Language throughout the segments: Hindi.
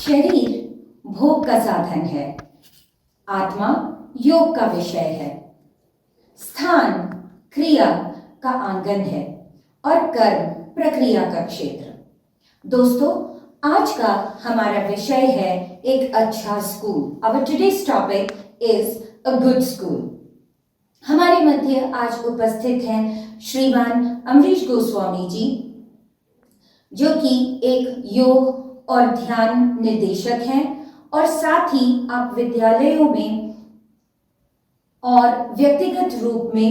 शरीर भोग का साधन है, आत्मा योग का विषय है, स्थान क्रिया का आंगन है और कर्म प्रक्रिया का क्षेत्र। दोस्तों, आज का हमारा विषय है एक अच्छा school. Our today's topic is a good school। हमारे मध्य आज उपस्थित हैं श्रीमान अमरीश गोस्वामी जी, जो कि एक योग और ध्यान निर्देशक हैं और साथ ही आप विद्यालयों में और व्यक्तिगत रूप में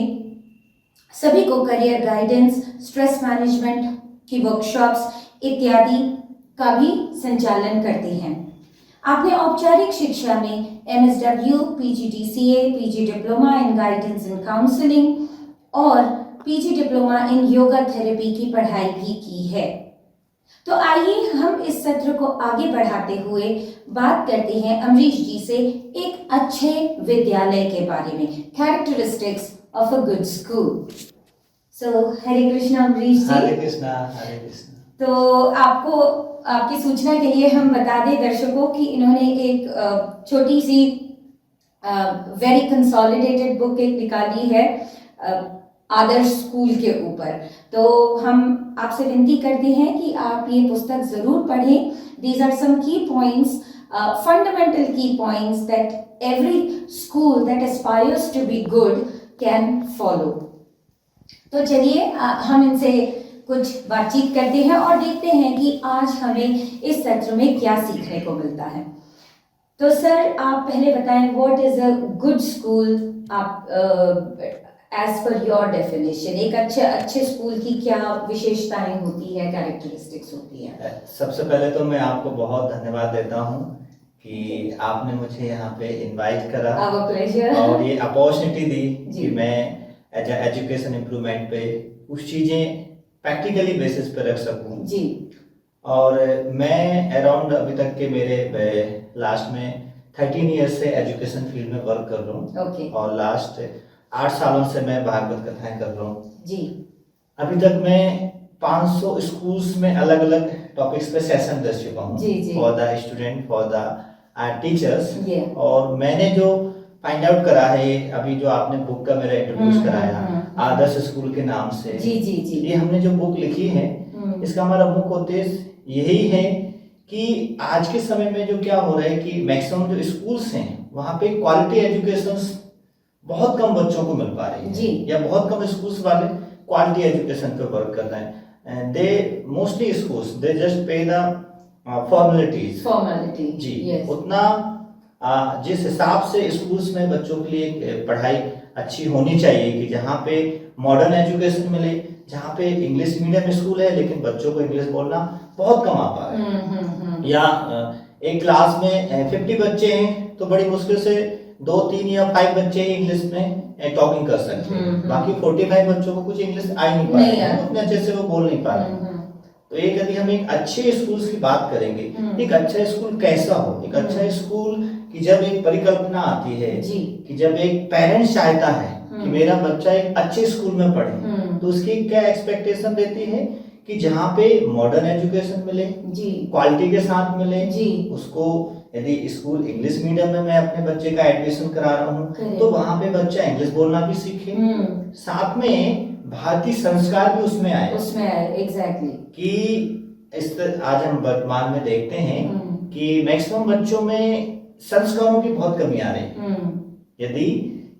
सभी को करियर गाइडेंस, स्ट्रेस मैनेजमेंट की वर्कशॉप्स इत्यादि का भी संचालन करते हैं। आपने औपचारिक शिक्षा में MSW, PGDCA, PG diploma in guidance and counselling और PG diploma in yoga therapy की पढ़ाई भी की है। तो आइए हम इस सत्र को आगे बढ़ाते हुए बात करते हैं अमरीश जी से एक अच्छे विद्यालय के बारे में, characteristics of a good school. So Hare Krishna Amrish ji. Hare Krishna, Hare Krishna. तो आपको आपकी सूचना के लिए हम बता दें दर्शकों कि इन्होंने एक छोटी सी वेरी कंसोलिडेटेड बुक एक निकाली है आदर्श स्कूल के ऊपर। तो हम आपसे विनती करते हैं कि आप ये पुस्तक जरूर पढ़ें। These are some key points, fundamental key points that every school that aspires to be good can follow। तो चलिए हम इनसे कुछ बातचीत करते हैं और देखते हैं कि आज हमें इस सत्र में क्या सीखने को मिलता है। तो सर, आप पहले बताएं, what is a good school आप एज पर योर डेफिनेशन। एक अच्छे स्कूल की क्या विशेषताएं होती है, कैरेक्टरिस्टिक्स होती है? सबसे पहले तो मैं आपको बहुत धन्यवाद देता हूं कि आपने मुझे यहाँ पे इनवाइट करा। Our pleasure। और ये अपॉर्चुनिटी दी कि मैं एज एजुकेशन इम्प्रूवमेंट पे कुछ चीजें प्रैक्टिकली बेसिस पे रख सकूं जी। और मैं अराउंड अभी तक के मेरे लास्ट में 13 ईयर्स से एजुकेशन फील्ड में वर्क कर रहा हूँ। ओके। और लास्ट 8 सालों से मैं भागवत कथाएं कर रहा हूँ जी। अभी तक मैं 500 स्कूल्स में अलग अलग टॉपिक्स पे सेशन दे चुका हूँ for the student, for the teachers. और मैंने जो फाइंड आउट करा है, अभी जो आपने बुक का मेरा इंट्रोड्यूस कराया आदर्श स्कूल के नाम से, जी जी जी, ये हमने जो बुक लिखी है इसका हमारा मुख्य उद्देश्य यही है कि आज के समय में जो क्या हो रहा है कि मैक्सिमम जो स्कूल्स हैं वहाँ पे क्वालिटी एजुकेशन बहुत कम बच्चों को मिल पा रही है, या बहुत कम स्कूल्स वाले क्वालिटी एजुकेशन पे वर्क कर रहे हैं। They mostly schools they just pay the formality जी। उतना जिस हिसाब से स्कूल्स में बच्चों के लिए पढ़ाई अच्छी होनी चाहिए कि जहाँ पे मॉडर्न एजुकेशन मिले, जहाँ पे इंग्लिश मीडियम स्कूल है लेकिन बच्चों को इंग्लिश बोलना बहुत कम आ पा रहा है, या एक क्लास में 50 बच्चे हैं तो बड़ी मुश्किल से 2, 3 या 5 बच्चे इंग्लिश में टॉकिंग कर सकते हैं, बाकी 45 बच्चों को कुछ इंग्लिश आ ही नहीं पा रहे हैं, उतने अच्छे से वो बोल नहीं पा रहे हैं। तो एक यदि हम एक अच्छे स्कूल की बात करेंगे, एक अच्छा स्कूल कैसा हो, एक अच्छा स्कूल कि जब एक परिकल्पना आती है कि जब एक पेरेंट्स चाहता है कि मेरा बच्चा एक अच्छे स्कूल में पढ़े, तो उसकी क्या एक्सपेक्टेशन रहती है कि जहाँ पे मॉडर्न एजुकेशन मिले, क्वालिटी के साथ मिले उसको। यदि स्कूल इंग्लिश मीडियम में मैं अपने बच्चे का एडमिशन करा रहा हूँ तो वहाँ पे बच्चा इंग्लिश बोलना भी सीखे, साथ में भारतीय संस्कार भी उसमें आए एग्जैक्टली। कि आज हम वर्तमान में देखते हैं कि मैक्सिमम बच्चों में संस्कारों की बहुत कमी आ रही है। यदि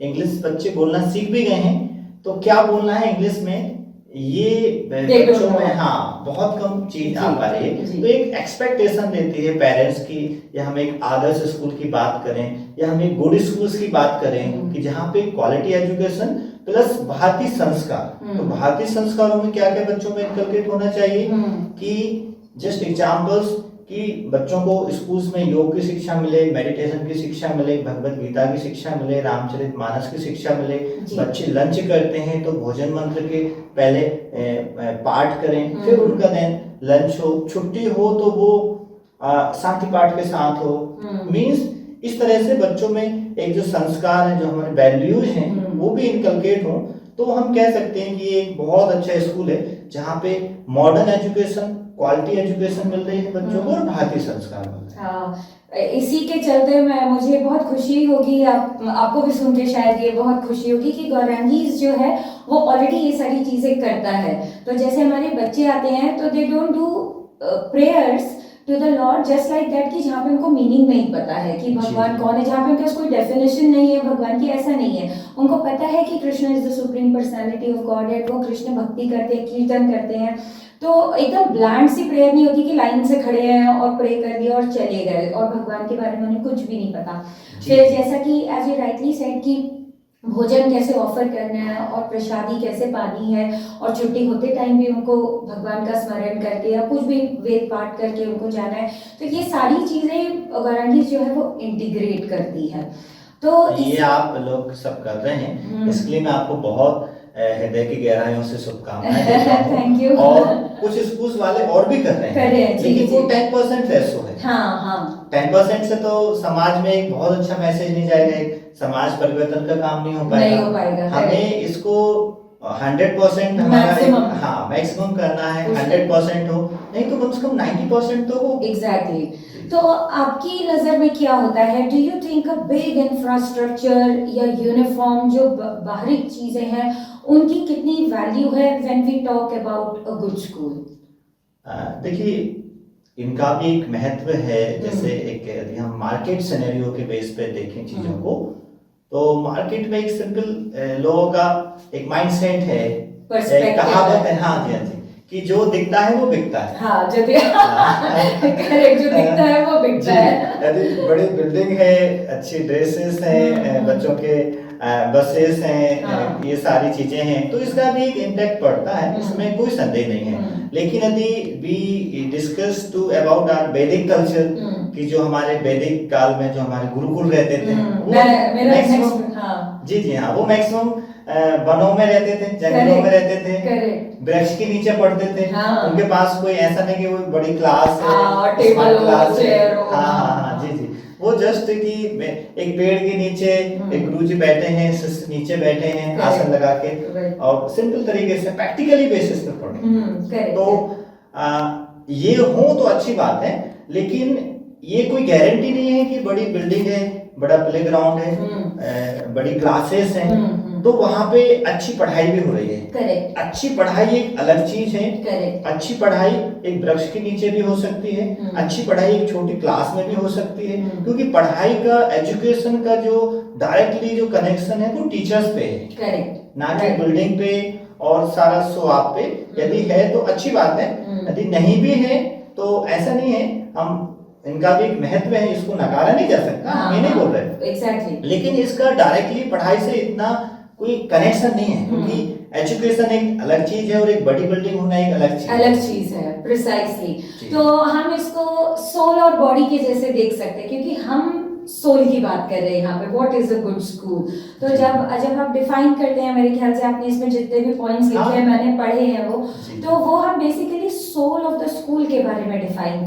इंग्लिश बच्चे बोलना सीख भी गए हैं तो क्या बोलना है इंग्लिश में, ये बच्चों में बहुत कम चीज आ पा रही है। तो एक एक्सपेक्टेशन देती है पेरेंट्स की, या हम एक आदर्श स्कूल की बात करें या हम एक गुड स्कूल्स की बात करें कि जहाँ पे क्वालिटी एजुकेशन प्लस भारतीय संस्कार। तो भारतीय संस्कारों में क्या क्या बच्चों में इनकलकेट होना चाहिए कि जस्ट एग्जाम्पल्स कि बच्चों को स्कूल्स में योग की शिक्षा मिले, मेडिटेशन की शिक्षा मिले, भगवत गीता की शिक्षा मिले, रामचरितमानस की शिक्षा मिले। बच्चे लंच करते हैं तो भोजन मंत्र के पहले पाठ करें, फिर उनका दिन लंच हो, छुट्टी हो तो वो शांति पाठ के साथ हो। मीन्स इस तरह से बच्चों में एक जो संस्कार है, जो हमारे वैल्यूज हैं वो भी इनकलकेट हो, तो हम कह सकते हैं कि ये एक बहुत अच्छा स्कूल है जहाँ पे मॉडर्न एजुकेशन, क्वालिटी एजुकेशन मिल रही है बच्चों को और भारतीय संस्कार मिल रहे हैं। हाँ, इसी के चलते मुझे बहुत खुशी होगी, आपको भी सुन के शायद ये बहुत खुशी होगी कि गौरांगीज जो है वो ऑलरेडी ये सारी चीजें करता है। तो जैसे हमारे बच्चे आते हैं तो they don't do prayers to the Lord just like that, कि जहाँ पे उनको मीनिंग नहीं पता है कि भगवान कौन है, जहाँ पे उनके पास कोई डेफिनेशन नहीं है भगवान की, ऐसा नहीं है। उनको पता है कि Krishna is the supreme personality of God है, वो कृष्ण भक्ति करते हैं, कीर्तन करते हैं। तो एकदम ब्लैंड सी प्रेयर नहीं होती कि लाइन से खड़े हैं और प्रे कर दिया और चले गए और भगवान के बारे में उन्हें कुछ भी नहीं पता। फिर जैसा कि एज यू राइटली सेड कि भोजन कैसे ऑफर करना है और प्रसादी कैसे पानी है, और छुट्टी होते टाइम भी उनको भगवान का स्मरण करके या कुछ भी वेद पाठ करके उनको जाना है। तो ये सारी चीजें गौरांगीज जो है वो इंटीग्रेट करती है। तो ये आप लोग सब कर रहे हैं, इसके लिए मैं आपको बहुत हृदय की गहराइयों से शुभकामनाएं देता हूं। Thank you. और कुछ स्कूल वाले और भी कर रहे हैं, लेकिन वो 10% रेसो है। हाँ हाँ, 10% से तो समाज में एक बहुत अच्छा मैसेज नहीं जाएगा, एक समाज परिवर्तन का काम नहीं हो पाएगा। हमें इसको 100% हमारा हाँ मैक्सिमम करना है, 100% हो, नहीं तो कम से कम 90% तो हो। एग्जैक्टली। तो आपकी नजर में क्या होता है, do you think a big infrastructure या यूनिफॉर्म जो बाहरी चीजें हैं उनकी कितनी वैल्यू है when we talk about a good school? देखिए, इनका भी एक महत्व है। जैसे एक यदि हम मार्केट सिनेरियो के बेस पे देखें चीजों को, तो मार्केट में एक सिंपल लोगों का एक माइंडसेट है, एक कहावत है, हाँ जी हाँ जी, कि जो दिखता है वो बिकता है। हाँ, जो दिखता है वो बिकता है। यदि बड़ी बिल्डिंग है, अच्छी ड्रेसेस हैं, बच्चों के बसेस हैं, ये सारी चीजें हैं, तो इसका भी एक इम्पैक्ट पड़ता है, इसमें कोई संदेह नहीं है। लेकिन यदि we discuss to about our Vedic culture, कि जो हमारे वैदिक काल में जो हमारे गुरुकुल रहते थे, जी जी हाँ, वो मैक्सिमम वनों में रहते थे, जंगलों में रहते थे, वृक्ष के नीचे पढ़ते थे। उनके पास कोई ऐसा नहीं कि वो बड़ी क्लास है, स्मार्ट क्लास है, हाँ जी जी, वो जस्ट कि एक पेड़ के नीचे एक गुरुजी बैठे हैं, शिष्य नीचे बैठे हैं आसन लगा के, और सिंपल तरीके से प्रैक्टिकली बेसिस पे पढ़े। तो ये हो तो अच्छी बात है, लेकिन ये कोई गारंटी नहीं है कि बड़ी बिल्डिंग है, बड़ा प्लेग्राउंड है, बड़ी क्लासेस हैं, तो वहाँ पे अच्छी पढ़ाई भी हो रही है। करेक्ट। अच्छी पढ़ाई एक अलग चीज है। करेक्ट। अच्छी पढ़ाई एक वृक्ष के नीचे भी हो सकती है, अच्छी पढ़ाई एक छोटी क्लास में भी हो सकती है, क्योंकि पढ़ाई का, एजुकेशन का जो डायरेक्टली जो कनेक्शन है वो टीचर्स पे है। करेक्ट। ना कि बिल्डिंग पे और सारा शो आप पे। यदि है तो अच्छी बात है, यदि नहीं भी है तो ऐसा नहीं है, हम इनका भी एक महत्व है, इसको नकारा नहीं जा सकता, हम ये नहीं बोल रहे। एग्जैक्टली। लेकिन इसका डायरेक्टली पढ़ाई से इतना कोई कनेक्शन नहीं है, क्योंकि एजुकेशन एक अलग चीज है और एक बड़ी बिल्डिंग होना एक अलग चीज है। प्रिसाइसली। तो हम इसको सोल और बॉडी के जैसे देख सकते हैं, क्योंकि हम सोल की बात कर रहे हैं यहाँ पे, what is a good school. तो जब आप डिफाइन करते हैं, मेरे ख्याल से आपने इसमें जितने भी पॉइंट्स लिखे हैं, मैंने पढ़े हैं वो, तो वो हम basically soul of the school के बारे में डिफाइन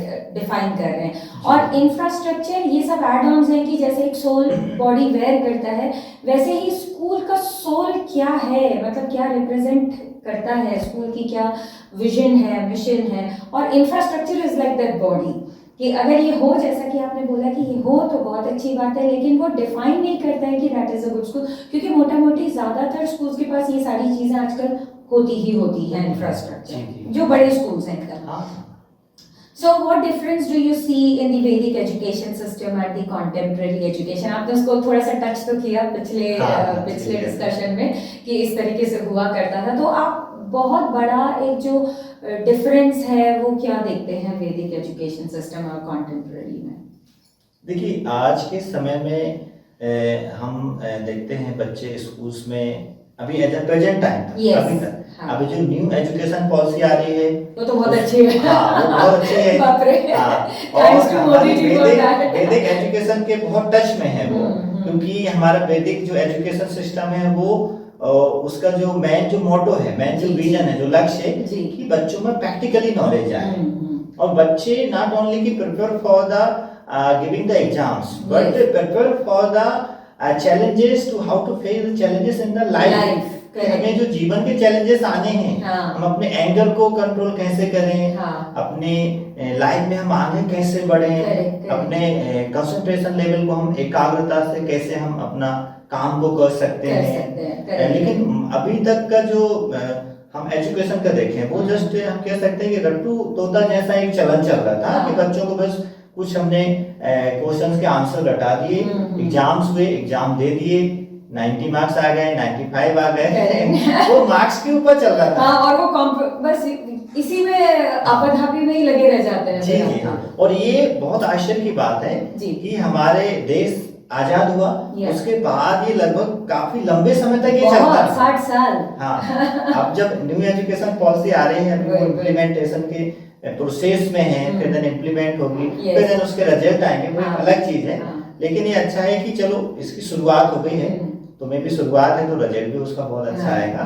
कर रहे हैं। और इंफ्रास्ट्रक्चर ये सब एड ऑन्स हैं, कि जैसे एक सोल बॉडी वेयर करता है, वैसे ही स्कूल का सोल क्या है, मतलब क्या रिप्रेजेंट करता है, स्कूल की क्या विजन है, मिशन है, और infrastructure is like that body, कि अगर ये हो, जैसा कि आपने बोला कि ये हो तो बहुत अच्छी बात है, लेकिन वो डिफाइन नहीं करता है कि that is a good school, क्योंकि मोटा मोटी ज्यादातर स्कूल्स के पास ये सारी चीजें आजकल होती है इंफ्रास्ट्रक्चर, जो बड़े स्कूल्स हैं। So what difference do you see in the Vedic education system and the contemporary education? आपने उसको थोड़ा सा टच तो किया पिछले डिस्कशन में कि इस तरीके से हुआ करता था, तो आप बहुत बड़ा एक जो डिफरेंस है वो क्या देखते हैं वैदिक एजुकेशन सिस्टम और कॉन्टेम्पररी में? देखिए, आज के समय में हम देखते हैं बच्चे स्कूल्स में अभी एट द प्रेजेंट टाइम अभी तक अभी जो न्यू एजुकेशन पॉलिसी आ रही है वो तो बहुत अच्छी है। हाँ, वो बहुत अच्छी है। बाप रे। और हमारी वैदिक एजुकेशन के बहुत टच में है वो, क्योंकि हमारा वैदिक जो एजुकेशन सिस्टम है वो उसका जो मेन जो मोटो है, मेन जो विजन है, जो लक्ष्य है कि बच्चों में प्रैक्टिकली नॉलेज आए, और बच्चे नॉट ओनली की prepare for the giving the exams, but prepare for the challenges to how to face the challenges in the life. कि हमें जो जीवन के चैलेंजेस आने हैं, हाँ। हम अपने एंगर को कंट्रोल कैसे करें, हाँ। अपने लाइफ में हम आगे कैसे बढ़ें, Correct. अपने कंसंट्रेशन लेवल को हम एकाग्रता से कैसे हम अपना काम को कर सकते कर हैं। सकते हैं, correct. लेकिन अभी तक का जो हम एजुकेशन का देखें, वो जस्ट हम कह सकते हैं कि रट्टू तोता जैसा एक चलन चल रहा था कि बच्चों को बस कुछ हमने क्वेश्चंस के आंसर रटा दिए, एग्जाम्स हुए, एग्जाम दे दिए, 90 मार्क्स आ गए, 95 आ गए, वो मार्क्स के ऊपर चल रहा था। हाँ, और वो बस इसी में आपाधापी में ही लगे रह जाते हैं। जी जी हाँ। और ये बहुत आश्चर्य की बात है कि हमारे देश आजाद हुआ, उसके बाद ये लगभग काफी लंबे समय तक ये चलता है, 60 साल। हाँ। अब जब न्यू एजुकेशन पॉलिसी आ रही है, वो इम्प्लीमेंटेशन के प्रोसेस में है, फिर देन इम्प्लीमेंट होगी, फिर देन उसके रिजल्ट आएंगे, वो एक अलग चीज है। लेकिन ये अच्छा है कि चलो इसकी शुरुआत हो गई है, तो मे भी शुरुआत है तो रिजल्ट भी उसका बहुत अच्छा आएगा।